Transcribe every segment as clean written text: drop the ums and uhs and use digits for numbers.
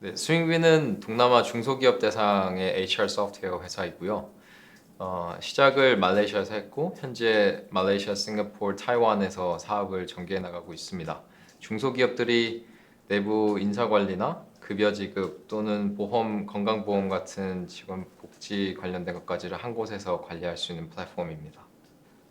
네, 스윙비는 동남아 중소기업 대상의 HR 소프트웨어 회사이고요. 시작을 말레이시아에서 했고 현재 말레이시아, 싱가포르, 타이완에서 사업을 전개해 나가고 있습니다. 중소기업들이 내부 인사관리나 급여 지급 또는 보험, 건강보험 같은 직원 복지 관련된 것까지를 한 곳에서 관리할 수 있는 플랫폼입니다.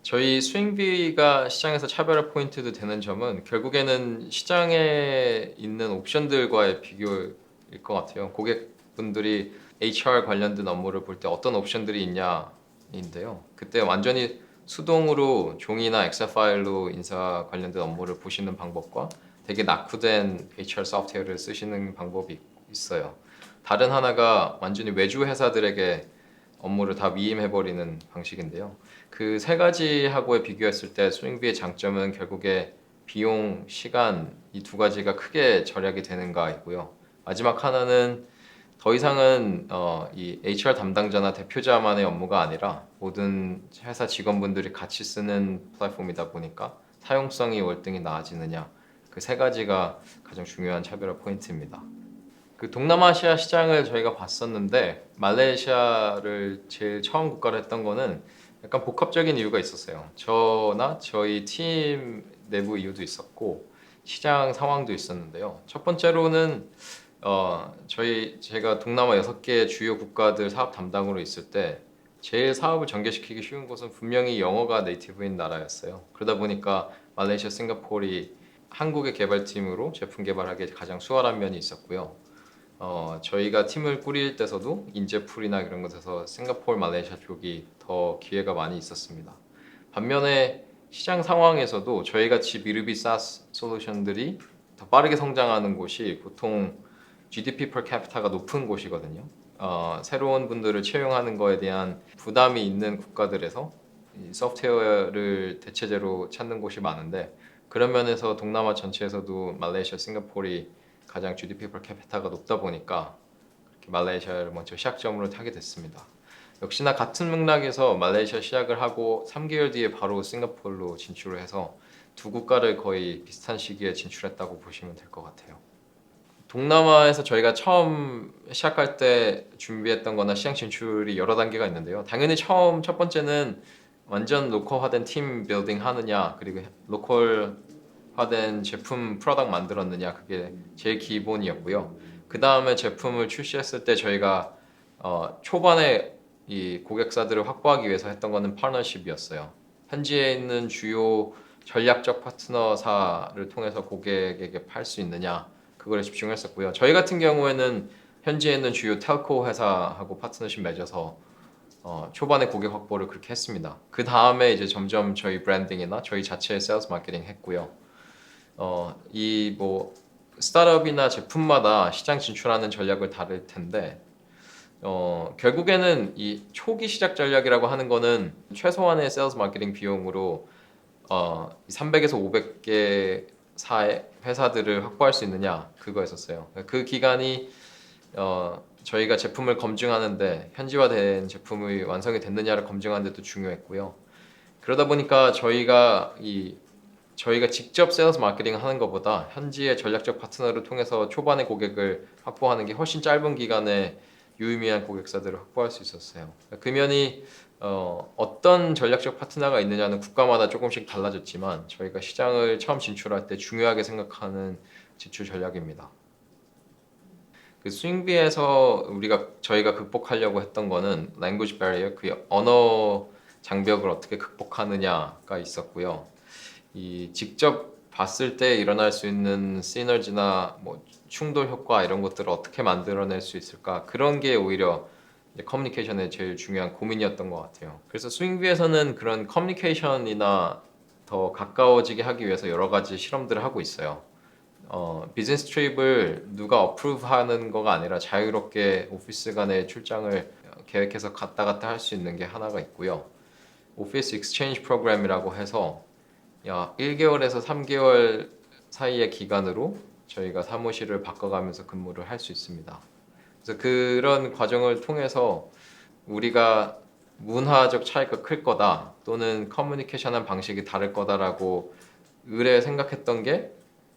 저희 스윙비가 시장에서 차별화 포인트도 되는 점은 결국에는 시장에 있는 옵션들과의 비교일 것 같아요. 고객분들이 HR 관련된 업무를 볼 때 어떤 옵션들이 있냐인데요. 그때 완전히 수동으로 종이나 엑셀 파일로 인사 관련된 업무를 보시는 방법과 되게 낙후된 HR 소프트웨어를 쓰시는 방법이 있어요. 다른 하나가 완전히 외주 회사들에게 업무를 다 위임해버리는 방식인데요. 그 세 가지하고의 비교했을 때 스윙비의 장점은 결국에 비용, 시간 이 두 가지가 크게 절약이 되는가이고요. 마지막 하나는 더 이상은 이 HR 담당자나 대표자만의 업무가 아니라 모든 회사 직원분들이 같이 쓰는 플랫폼이다 보니까 사용성이 월등히 나아지느냐 그 세 가지가 가장 중요한 차별화 포인트입니다. 그 동남아시아 시장을 저희가 봤었는데 말레이시아를 제일 처음 국가로 했던 거는 약간 복합적인 이유가 있었어요. 저나 저희 팀 내부 이유도 있었고 시장 상황도 있었는데요. 첫 번째로는 제가 동남아 6개 주요 국가들 사업 담당으로 있을 때 제일 사업을 전개시키기 쉬운 곳은 분명히 영어가 네이티브인 나라였어요. 그러다 보니까 말레이시아, 싱가포르이 한국의 개발팀으로 제품 개발하기에 가장 수월한 면이 있었고요. 저희가 팀을 꾸릴 때서도 인재풀이나 이런 것에서 싱가포르, 말레이시아 쪽이 더 기회가 많이 있었습니다. 반면에 시장 상황에서도 저희 같이 B2B SaaS 솔루션들이 더 빠르게 성장하는 곳이 보통 GDP per capita가 높은 곳이거든요. 새로운 분들을 채용하는 거에 대한 부담이 있는 국가들에서 이 소프트웨어를 대체제로 찾는 곳이 많은데 그런 면에서 동남아 전체에서도 말레이시아, 싱가포르이 가장 GDP per capita가 높다 보니까 그렇게 말레이시아를 먼저 시작점으로 하게 됐습니다. 역시나 같은 맥락에서 말레이시아 시작을 하고 3개월 뒤에 바로 싱가포르로 진출을 해서 두 국가를 거의 비슷한 시기에 진출했다고 보시면 될 것 같아요. 동남아에서 저희가 처음 시작할 때 준비했던 거나 시장 진출이 여러 단계가 있는데요. 당연히 첫 번째는 완전 로컬화된 팀 빌딩 하느냐, 그리고 로컬화된 제품 프로덕트 만들었느냐, 그게 제일 기본이었고요. 그 다음에 제품을 출시했을 때 저희가 초반에 이 고객사들을 확보하기 위해서 했던 거는 파트너십이었어요. 현지에 있는 주요 전략적 파트너사를 통해서 고객에게 팔 수 있느냐, 그거에 집중했었고요. 저희 같은 경우에는 현지에 있는 주요 텔코 회사하고 파트너십 맺어서 초반에 고객 확보를 그렇게 했습니다. 그 다음에 이제 점점 저희 브랜딩이나 저희 자체의 세일즈 마케팅 했고요. 이 뭐 스타트업이나 제품마다 시장 진출하는 전략을 다를 텐데 결국에는 이 초기 시작 전략이라고 하는 거는 최소한의 세일즈 마케팅 비용으로 300에서 500개 사의 회사들을 확보할 수 있느냐 그거였었어요. 그 기간이 저희가 제품을 검증하는데 현지화된 제품이 완성이 됐느냐를 검증하는 데도 중요했고요. 그러다 보니까 저희가 직접 세일즈 마케팅 하는 것보다 현지의 전략적 파트너를 통해서 초반에 고객을 확보하는 게 훨씬 짧은 기간에 유의미한 고객사들을 확보할 수 있었어요. 그 면이 어떤 전략적 파트너가 있느냐는 국가마다 조금씩 달라졌지만 저희가 시장을 처음 진출할 때 중요하게 생각하는 진출 전략입니다. 그 스윙비에서 저희가 극복하려고 했던 거는 language barrier, 그 언어 장벽을 어떻게 극복하느냐가 있었고요. 이 직접 봤을 때 일어날 수 있는 시너지나 뭐 충돌 효과 이런 것들을 어떻게 만들어낼 수 있을까 그런 게 오히려 커뮤니케이션의 제일 중요한 고민이었던 것 같아요. 그래서 스윙비에서는 그런 커뮤니케이션이나 더 가까워지게 하기 위해서 여러 가지 실험들을 하고 있어요. 비즈니스 트립을 누가 어프로브 하는 거가 아니라 자유롭게 오피스 간의 출장을 계획해서 갔다 갔다 할 수 있는 게 하나가 있고요. 오피스 익스체인지 프로그램이라고 해서 1개월에서 3개월 사이의 기간으로 저희가 사무실을 바꿔가면서 근무를 할 수 있습니다. 그래서 그런 과정을 통해서 우리가 문화적 차이가 클 거다 또는 커뮤니케이션한 방식이 다를 거다라고 의뢰 생각했던 게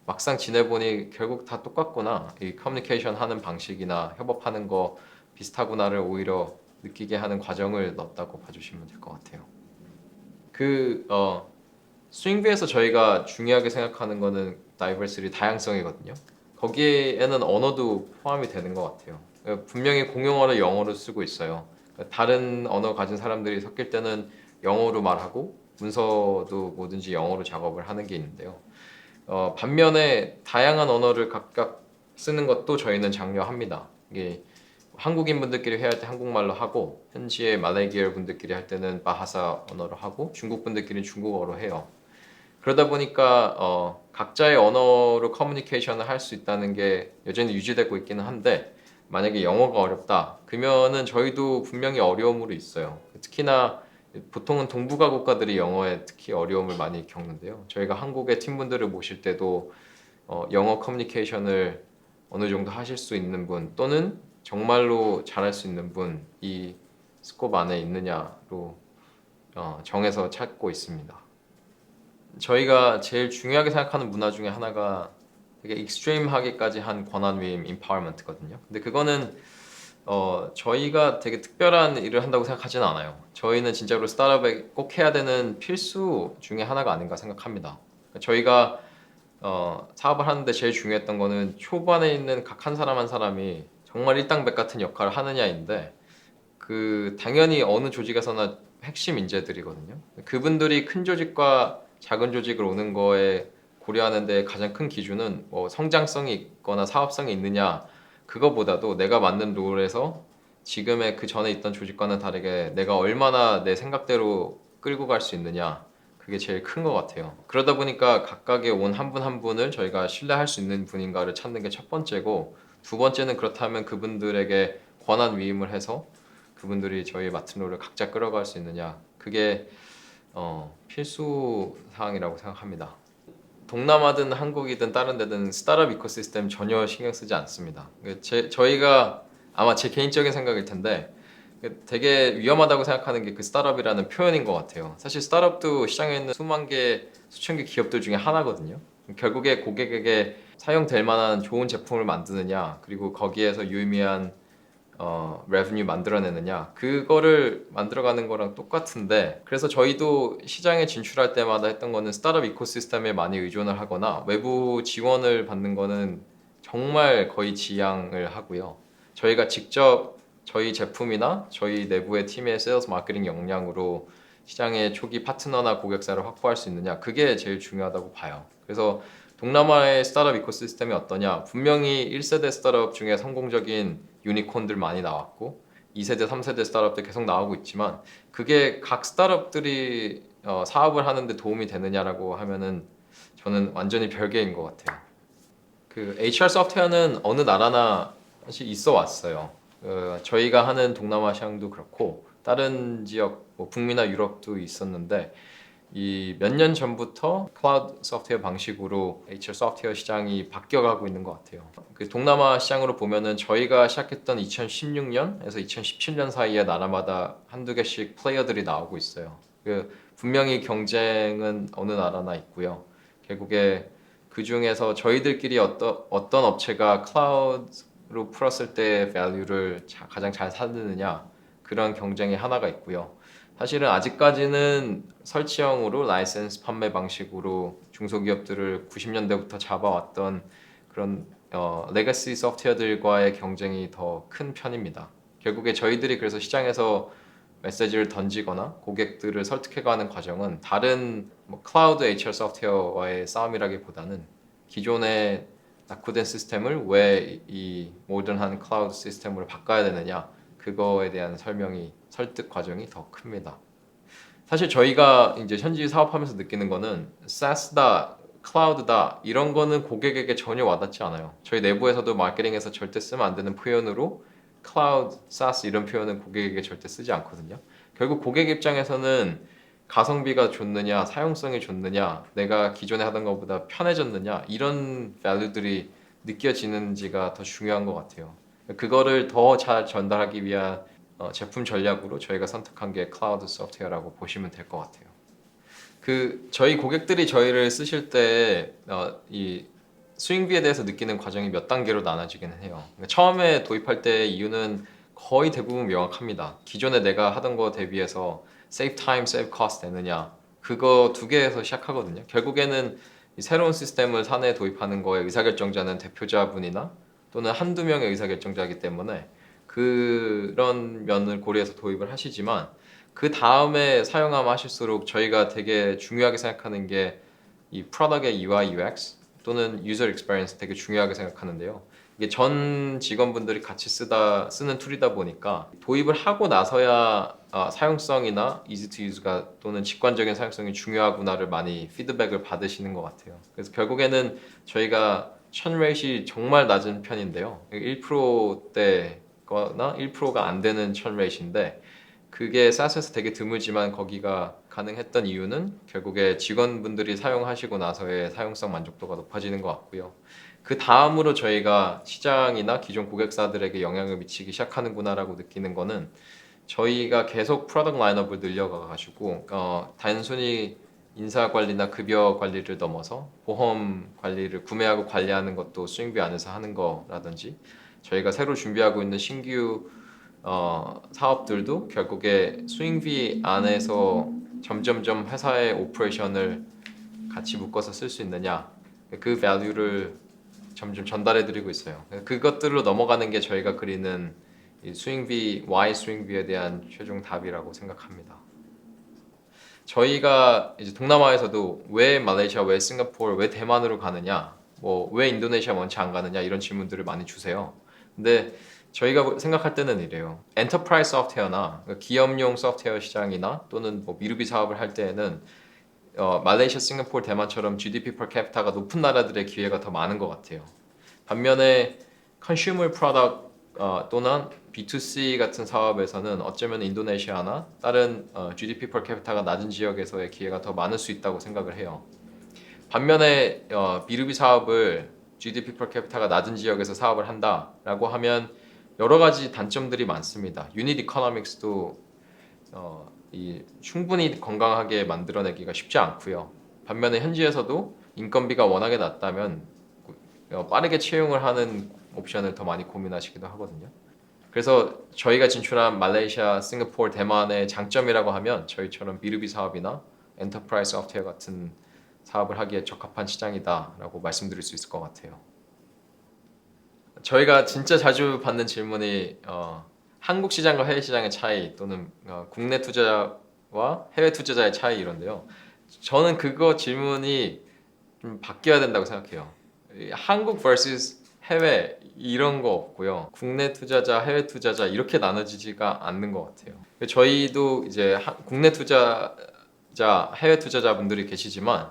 막상 지내보니 결국 다 똑같구나. 이 커뮤니케이션 하는 방식이나 협업하는 거 비슷하구나를 오히려 느끼게 하는 과정을 넣었다고 봐주시면 될 것 같아요. 스윙비에서 저희가 중요하게 생각하는 거는 다이버시티 다양성이거든요. 거기에는 언어도 포함이 되는 것 같아요. 분명히 공용어를 영어로 쓰고 있어요. 다른 언어 가진 사람들이 섞일 때는 영어로 말하고 문서도 뭐든지 영어로 작업을 하는 게 있는데요. 반면에 다양한 언어를 각각 쓰는 것도 저희는 장려합니다. 이게 한국인 분들끼리 회의할 때 한국말로 하고 현지의 말레이 계열 분들끼리 할 때는 바하사 언어로 하고 중국 분들끼리는 중국어로 해요. 그러다 보니까 각자의 언어로 커뮤니케이션을 할 수 있다는 게 여전히 유지되고 있기는 한데 만약에 영어가 어렵다 그러면은 저희도 분명히 어려움으로 있어요. 특히나 보통은 동북아 국가들이 영어에 특히 어려움을 많이 겪는데요. 저희가 한국의 팀분들을 모실 때도 영어 커뮤니케이션을 어느 정도 하실 수 있는 분 또는 정말로 잘할 수 있는 분 이 스콥 안에 있느냐로 정해서 찾고 있습니다. 저희가 제일 중요하게 생각하는 문화 중에 하나가 되게 익스트림하게까지 한 권한 위임, 임파워먼트거든요. 근데 그거는 저희가 되게 특별한 일을 한다고 생각하지는 않아요. 저희는 진짜로 스타트업에 꼭 해야 되는 필수 중에 하나가 아닌가 생각합니다. 저희가 사업을 하는데 제일 중요했던 거는 초반에 있는 각 한 사람 한 사람이 정말 일당백 같은 역할을 하느냐인데 당연히 어느 조직에서나 핵심 인재들이거든요. 그분들이 큰 조직과 작은 조직을 오는 거에 고려하는데 가장 큰 기준은 뭐 성장성이 있거나 사업성이 있느냐 그거보다도 내가 만든 롤에서 지금의 그 전에 있던 조직과는 다르게 내가 얼마나 내 생각대로 끌고 갈 수 있느냐 그게 제일 큰 것 같아요. 그러다 보니까 각각의 온 한 분 한 분을 저희가 신뢰할 수 있는 분인가를 찾는 게 첫 번째고 두 번째는 그렇다면 그분들에게 권한 위임을 해서 그분들이 저희 맡은 롤을 각자 끌어갈 수 있느냐 그게 필수 사항이라고 생각합니다. 동남아든 한국이든 다른 데든 스타트업 이코시스템 전혀 신경 쓰지 않습니다. 저희가 아마 제 개인적인 생각일 텐데 되게 위험하다고 생각하는 게 그 스타트업이라는 표현인 것 같아요. 사실 스타트업도 시장에 있는 수만 개, 수천 개 기업들 중에 하나거든요. 결국에 고객에게 사용될 만한 좋은 제품을 만드느냐 그리고 거기에서 유의미한 레venue 만들어내느냐 그거를 만들어가는 거랑 똑같은데 그래서 저희도 시장에 진출할 때마다 했던 거는 스타트업 이코시스템에 많이 의존을 하거나 외부 지원을 받는 거는 정말 거의 지양을 하고요. 저희가 직접 저희 제품이나 저희 내부의 팀의 세일즈 마케팅 역량으로 시장의 초기 파트너나 고객사를 확보할 수 있느냐 그게 제일 중요하다고 봐요. 그래서 동남아의 스타트업 이코시스템이 어떠냐 분명히 1세대 스타트업 중에 성공적인 유니콘들 많이 나왔고 2세대, 3세대 스타트업들 계속 나오고 있지만 그게 각 스타트업들이 사업을 하는데 도움이 되느냐라고 하면은 저는 완전히 별개인 것 같아요. 그 HR 소프트웨어는 어느 나라나 사실 있어 왔어요. 저희가 하는 동남아 시장도 그렇고 다른 지역 뭐 북미나 유럽도 있었는데 이 몇 년 전부터 클라우드 소프트웨어 방식으로 HR 소프트웨어 시장이 바뀌어가고 있는 것 같아요. 그 동남아 시장으로 보면은 저희가 시작했던 2016년에서 2017년 사이에 나라마다 한두 개씩 플레이어들이 나오고 있어요. 분명히 경쟁은 어느 나라나 있고요. 결국에 그 중에서 저희들끼리 어떤 업체가 클라우드로 풀었을 때 밸류를 가장 잘 살리느냐 그런 경쟁이 하나가 있고요. 사실은 아직까지는 설치형으로 라이센스 판매 방식으로 중소기업들을 90년대부터 잡아왔던 그런 레거시 소프트웨어들과의 경쟁이 더 큰 편입니다. 결국에 저희들이 그래서 시장에서 메시지를 던지거나 고객들을 설득해가는 과정은 다른 클라우드 HR 소프트웨어와의 싸움이라기보다는 기존의 낙후된 시스템을 왜 이 모던한 클라우드 시스템으로 바꿔야 되느냐 그거에 대한 설득 과정이 더 큽니다. 사실 저희가 이제 현지 사업하면서 느끼는 거는 SaaS다, 클라우드다 이런 거는 고객에게 전혀 와닿지 않아요. 저희 내부에서도 마케팅에서 절대 쓰면 안 되는 표현으로 클라우드, SaaS 이런 표현은 고객에게 절대 쓰지 않거든요. 결국 고객 입장에서는 가성비가 좋느냐, 사용성이 좋느냐, 내가 기존에 하던 것보다 편해졌느냐 이런 밸류들이 느껴지는지가 더 중요한 것 같아요. 그거를 더 잘 전달하기 위한 제품 전략으로 저희가 선택한 게 클라우드 소프트웨어라고 보시면 될 것 같아요. 저희 고객들이 저희를 쓰실 때 이 스윙비에 대해서 느끼는 과정이 몇 단계로 나눠지기는 해요. 그러니까 처음에 도입할 때 이유는 거의 대부분 명확합니다. 기존에 내가 하던 거 대비해서 save time, save cost 되느냐, 그거 두 개에서 시작하거든요. 결국에는 이 새로운 시스템을 사내에 도입하는 거에 의사결정자는 대표자분이나 또는 한두 명의 의사결정자이기 때문에 그런 면을 고려해서 도입을 하시지만, 그 다음에 사용하면 하실수록 저희가 되게 중요하게 생각하는 게 이 프로덕트의 UI, UX 또는 유저 익스피리언스 되게 중요하게 생각하는데요. 이게 전 직원분들이 같이 쓰는 툴이다 보니까 도입을 하고 나서야 사용성이나 easy to use가 또는 직관적인 사용성이 중요하구나를 많이 피드백을 받으시는 것 같아요. 그래서 결국에는 저희가 천 레이트이 정말 낮은 편인데요. 1%대거나 1%가 안 되는 천 레이트인데, 그게 SaaS에서 되게 드물지만 거기가 가능했던 이유는 결국에 직원분들이 사용하시고 나서의 사용성 만족도가 높아지는 것 같고요. 그 다음으로 저희가 시장이나 기존 고객사들에게 영향을 미치기 시작하는구나라고 느끼는 거는, 저희가 계속 프로덕트 라인업을 늘려가가지고 단순히 인사 관리나 급여 관리를 넘어서 보험 관리를 구매하고 관리하는 것도 스윙비 안에서 하는 거라든지, 저희가 새로 준비하고 있는 신규 사업들도 결국에 스윙비 안에서 점점점 회사의 오퍼레이션을 같이 묶어서 쓸 수 있느냐, 그 밸류를 점점 전달해드리고 있어요. 그것들로 넘어가는 게 저희가 그리는 이 스윙비, Y 스윙비에 대한 최종 답이라고 생각합니다. 저희가 이제 동남아에서도 왜 말레이시아, 왜 싱가포르, 왜 대만으로 가느냐, 뭐 왜 인도네시아 먼저 안 가느냐, 이런 질문들을 많이 주세요. 근데 저희가 생각할 때는 이래요. 엔터프라이즈 소프트웨어나 기업용 소프트웨어 시장이나 또는 뭐 B2B 사업을 할 때에는 말레이시아, 싱가포르, 대만처럼 GDP per capita가 높은 나라들의 기회가 더 많은 것 같아요. 반면에 컨슈머 프로덕트 또는 B2C 같은 사업에서는 어쩌면 인도네시아나 다른 GDP per capita가 낮은 지역에서의 기회가 더 많을 수 있다고 생각을 해요. 반면에 B2B 사업을 GDP per capita가 낮은 지역에서 사업을 한다라고 하면 여러 가지 단점들이 많습니다. 유닛 이코노믹스도 충분히 건강하게 만들어내기가 쉽지 않고요. 반면에 현지에서도 인건비가 워낙에 낮다면 빠르게 채용을 하는 옵션을 더 많이 고민하시기도 하거든요. 그래서 저희가 진출한 말레이시아, 싱가포르, 대만의 장점이라고 하면 저희처럼 B2B 사업이나 엔터프라이즈 소프트웨어 같은 사업을 하기에 적합한 시장이다라고 말씀드릴 수 있을 것 같아요. 저희가 진짜 자주 받는 질문이 한국 시장과 해외 시장의 차이 또는 국내 투자와 해외 투자자의 차이, 이런데요. 저는 그거 질문이 좀 바뀌어야 된다고 생각해요. 한국 vs 해외 이런 거 없고요. 국내 투자자, 해외 투자자 이렇게 나눠지지가 않는 것 같아요. 저희도 이제 국내 투자자, 해외 투자자분들이 계시지만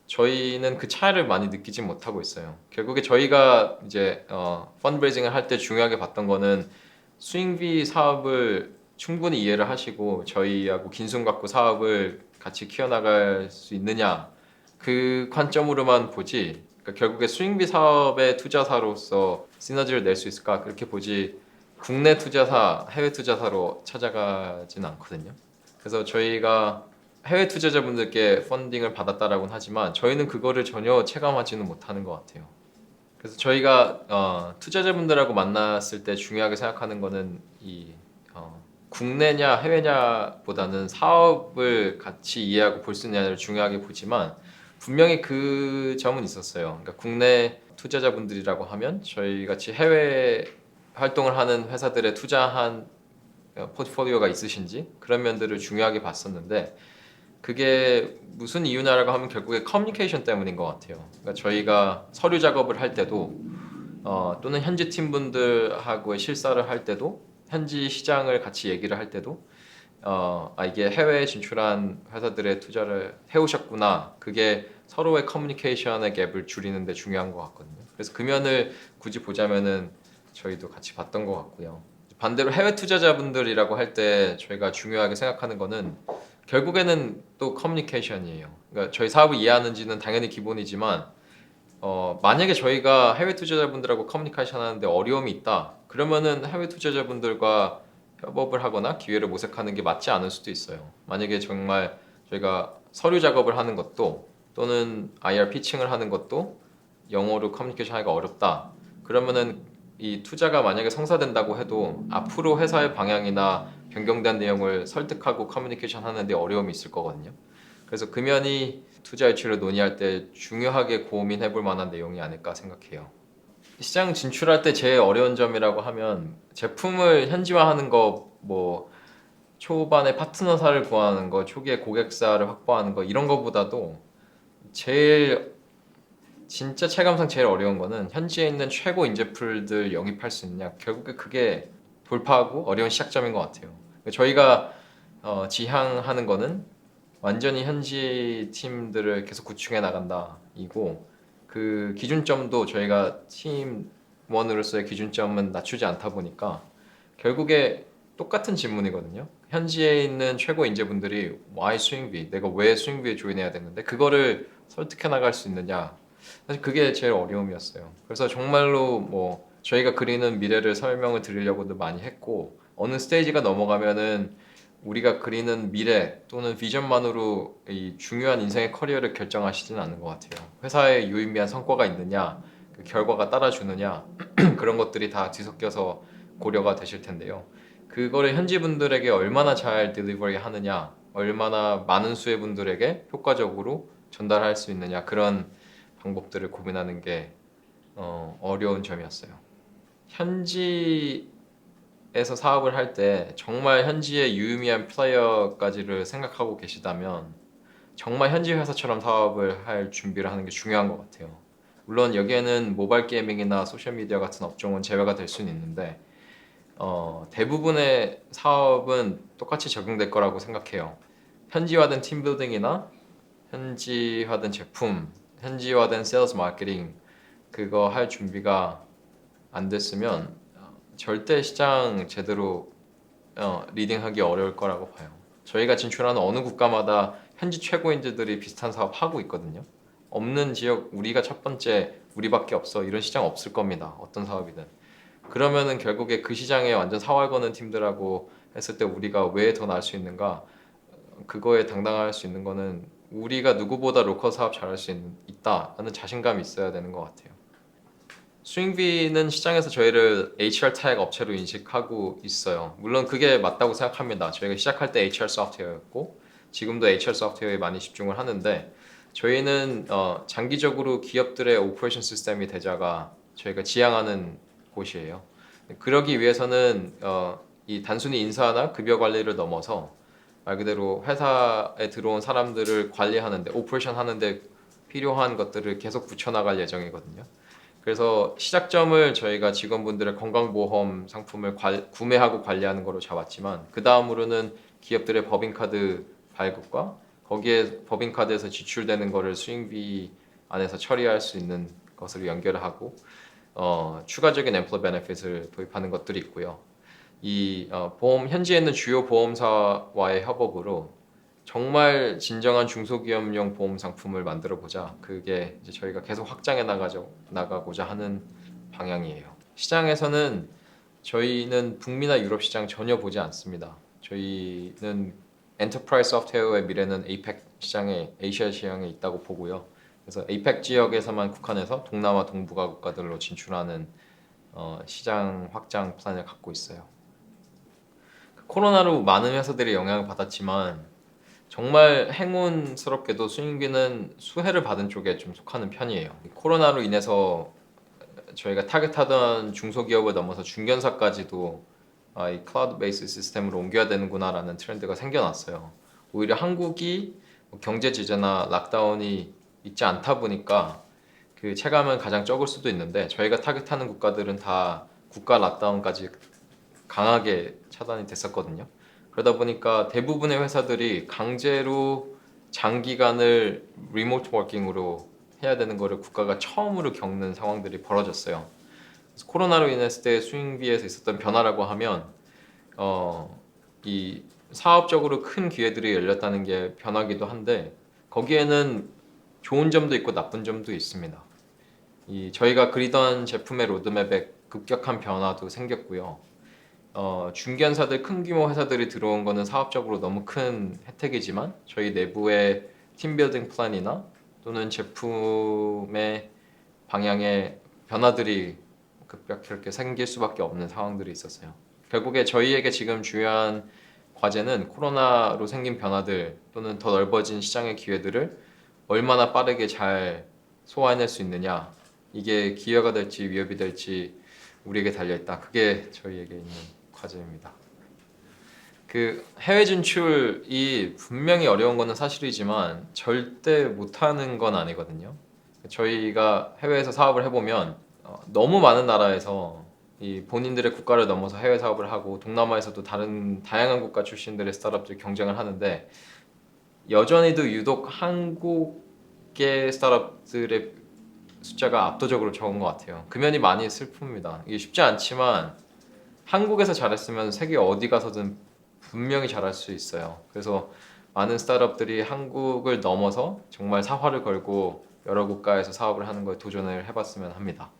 저희는 그 차이를 많이 느끼지 못하고 있어요. 결국에 저희가 이제 펀드레이징을 할 때 중요하게 봤던 거는 스윙비 사업을 충분히 이해를 하시고 저희하고 긴손 갖고 사업을 같이 키워나갈 수 있느냐, 그 관점으로만 보지, 그러니까 결국에 스윙비 사업의 투자사로서 시너지를 낼 수 있을까 그렇게 보지, 국내 투자사, 해외 투자사로 찾아가지는 않거든요. 그래서 저희가 해외 투자자분들께 펀딩을 받았다라고는 하지만 저희는 그거를 전혀 체감하지는 못하는 것 같아요. 그래서 저희가 투자자분들하고 만났을 때 중요하게 생각하는 거는 국내냐 해외냐보다는 사업을 같이 이해하고 볼 수 있느냐를 중요하게 보지만, 분명히 그 점은 있었어요. 그러니까 국내 투자자분들이라고 하면 저희 같이 해외 활동을 하는 회사들에 투자한 포트폴리오가 있으신지 그런 면들을 중요하게 봤었는데, 그게 무슨 이유냐라고 하면 결국에 커뮤니케이션 때문인 것 같아요. 그러니까 저희가 서류 작업을 할 때도 또는 현지 팀분들하고의 실사를 할 때도, 현지 시장을 같이 얘기를 할 때도 이게 해외에 진출한 회사들의 투자를 해오셨구나, 그게 서로의 커뮤니케이션의 갭을 줄이는 데 중요한 것 같거든요. 그래서 그 면을 굳이 보자면은 저희도 같이 봤던 것 같고요. 반대로 해외 투자자분들이라고 할 때 저희가 중요하게 생각하는 거는 결국에는 또 커뮤니케이션이에요. 그러니까 저희 사업을 이해하는지는 당연히 기본이지만 만약에 저희가 해외 투자자분들하고 커뮤니케이션 하는데 어려움이 있다, 그러면은 해외 투자자분들과 협업을 하거나 기회를 모색하는 게 맞지 않을 수도 있어요. 만약에 정말 저희가 서류 작업을 하는 것도 또는 IR 피칭을 하는 것도 영어로 커뮤니케이션 하기가 어렵다. 그러면은 이 투자가 만약에 성사된다고 해도 앞으로 회사의 방향이나 변경된 내용을 설득하고 커뮤니케이션 하는데 어려움이 있을 거거든요. 그래서 금연이 투자 유치를 논의할 때 중요하게 고민해 볼 만한 내용이 아닐까 생각해요. 시장 진출할 때 제일 어려운 점이라고 하면 제품을 현지화하는 거, 뭐 초반에 파트너사를 구하는 거, 초기에 고객사를 확보하는 거 이런 거보다도 제일 진짜 체감상 제일 어려운 거는 현지에 있는 최고 인재풀들 영입할 수 있느냐. 결국에 그게 돌파하고 어려운 시작점인 것 같아요. 저희가 지향하는 거는 완전히 현지 팀들을 계속 구축해 나간다 이고, 그 기준점도 저희가 팀원으로서의 기준점은 낮추지 않다 보니까 결국에 똑같은 질문이거든요. 현지에 있는 최고 인재분들이 why 스윙비, 내가 왜 스윙비에 조인해야 되는데 그거를 설득해 나갈 수 있느냐. 사실 그게 제일 어려움이었어요. 그래서 정말로 뭐 저희가 그리는 미래를 설명을 드리려고도 많이 했고, 어느 스테이지가 넘어가면은 우리가 그리는 미래 또는 비전만으로 이 중요한 인생의 커리어를 결정하시지는 않는 것 같아요. 회사에 유의미한 성과가 있느냐, 그 결과가 따라주느냐 그런 것들이 다 뒤섞여서 고려가 되실 텐데요. 그거를 현지 분들에게 얼마나 잘 딜리버리 하느냐, 얼마나 많은 수의 분들에게 효과적으로 전달할 수 있느냐, 그런 방법들을 고민하는 게 어려운 점이었어요. 현지에서 사업을 할 때 정말 현지의 유의미한 플레이어까지를 생각하고 계시다면 정말 현지 회사처럼 사업을 할 준비를 하는 게 중요한 것 같아요. 물론 여기에는 모바일 게이밍이나 소셜미디어 같은 업종은 제외가 될 수는 있는데 대부분의 사업은 똑같이 적용될 거라고 생각해요. 현지화된 팀빌딩이나 현지화된 제품, 현지화된 세일즈 마케팅, 그거 할 준비가 안 됐으면 절대 시장 제대로 리딩하기 어려울 거라고 봐요. 저희가 진출하는 어느 국가마다 현지 최고인들이 비슷한 사업 하고 있거든요. 없는 지역, 우리가 첫 번째, 우리밖에 없어, 이런 시장 없을 겁니다. 어떤 사업이든. 그러면은 결국에 그 시장에 완전 사활 거는 팀들하고 했을 때 우리가 왜 더 나을 수 있는가? 그거에 당당할 수 있는 거는 우리가 누구보다 로컬 사업 잘할 수 있다라는 자신감이 있어야 되는 것 같아요. 스윙비는 시장에서 저희를 HR 타액 업체로 인식하고 있어요. 물론 그게 맞다고 생각합니다. 저희가 시작할 때 HR 소프트웨어였고 지금도 HR 소프트웨어에 많이 집중을 하는데, 저희는 장기적으로 기업들의 오퍼레이션 시스템이 되자가 저희가 지향하는 곳이에요. 그러기 위해서는 이 단순히 인사나 급여 관리를 넘어서 말 그대로 회사에 들어온 사람들을 관리하는데, 오퍼레이션 하는데 필요한 것들을 계속 붙여나갈 예정이거든요. 그래서 시작점을 저희가 직원분들의 건강보험 상품을 구매하고 관리하는 거로 잡았지만, 그 다음으로는 기업들의 법인카드 발급과 거기에 법인카드에서 지출되는 거를 수익비 안에서 처리할 수 있는 것으로 연결하고 추가적인 엠플로이 베네핏을 도입하는 것들이 있고요. 이 보험, 현지에 있는 주요 보험사와의 협업으로 정말 진정한 중소기업용 보험 상품을 만들어 보자. 그게 이제 저희가 계속 확장해 나가고자 하는 방향이에요. 시장에서는 저희는 북미나 유럽 시장 전혀 보지 않습니다. 저희는 엔터프라이즈 소프트웨어의 미래는 APEC 시장에, 아시아 시장에 있다고 보고요. 그래서 APEC 지역에서만 국한해서 동남아 동북아 국가들로 진출하는 시장 확장 플랜을 갖고 있어요. 코로나로 많은 회사들이 영향을 받았지만 정말 행운스럽게도 수익비는 수혜를 받은 쪽에 좀 속하는 편이에요. 코로나로 인해서 저희가 타겟하던 중소기업을 넘어서 중견사까지도 이 클라우드 베이스 시스템으로 옮겨야 되는구나라는 트렌드가 생겨났어요. 오히려 한국이 경제 제재나 락다운이 있지 않다 보니까 그 체감은 가장 적을 수도 있는데, 저희가 타겟하는 국가들은 다 국가 락다운까지 강하게 차단이 됐었거든요. 그러다 보니까 대부분의 회사들이 강제로 장기간을 리모트 워킹으로 해야 되는 거를 국가가 처음으로 겪는 상황들이 벌어졌어요. 그래서 코로나로 인했을 때 수익비에서 있었던 변화라고 하면 이 사업적으로 큰 기회들이 열렸다는 게 변화기도 한데, 거기에는 좋은 점도 있고 나쁜 점도 있습니다. 저희가 그리던 제품의 로드맵에 급격한 변화도 생겼고요. 중견사들, 큰 규모 회사들이 들어온 거는 사업적으로 너무 큰 혜택이지만 저희 내부의 팀빌딩 플랜이나 또는 제품의 방향의 변화들이 급격히 그렇게 생길 수밖에 없는 상황들이 있었어요. 결국에 저희에게 지금 중요한 과제는 코로나로 생긴 변화들 또는 더 넓어진 시장의 기회들을 얼마나 빠르게 잘 소화해낼 수 있느냐, 이게 기회가 될지 위협이 될지 우리에게 달려있다. 그게 저희에게 있는 과제입니다. 그 해외 진출이 분명히 어려운 거는 사실이지만 절대 못하는 건 아니거든요. 저희가 해외에서 사업을 해보면 너무 많은 나라에서 이 본인들의 국가를 넘어서 해외 사업을 하고 동남아에서도 다른 다양한 국가 출신들의 스타트업들이 경쟁을 하는데 여전히도 유독 한국의 스타트업들의 숫자가 압도적으로 적은 것 같아요. 그 면이 많이 슬픕니다. 이게 쉽지 않지만 한국에서 잘했으면 세계 어디 가서든 분명히 잘할 수 있어요. 그래서 많은 스타트업들이 한국을 넘어서 정말 사활을 걸고 여러 국가에서 사업을 하는 거에 도전을 해봤으면 합니다.